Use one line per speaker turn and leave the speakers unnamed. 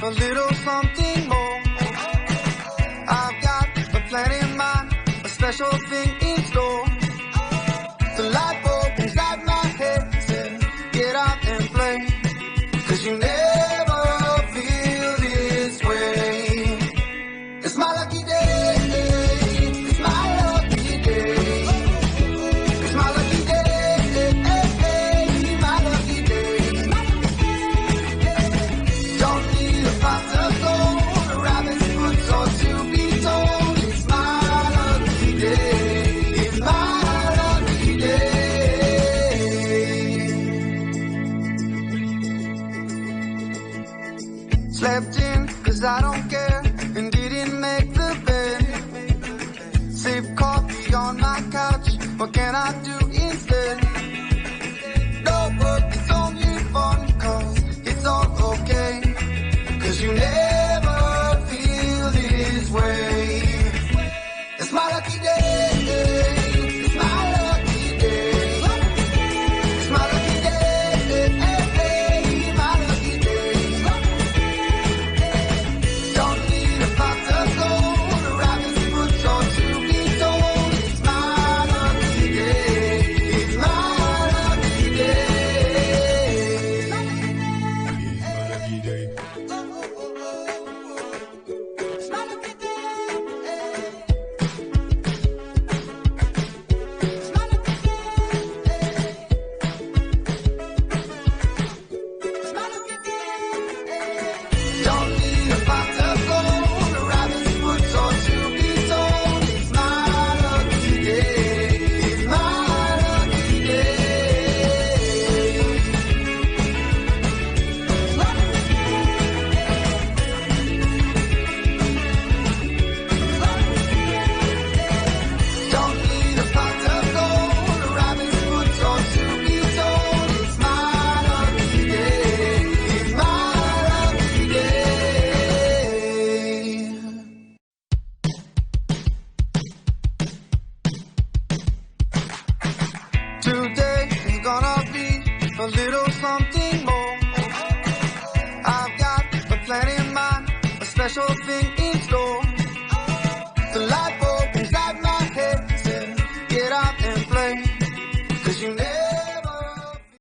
a little something more. I've got a plan in mind, a special thing in store. The light bulb inside my head says, get out and play, 'cause you never feel this way. It's my lucky day, it's my lucky day. It's my lucky day, my lucky day. Don't need a pot of gold, a rabbit's foot or to be told. It's my lucky day, it's my lucky day. Slept in 'cause I don't care, and didn't make the bed. Sip coffee on my couch, what can I do?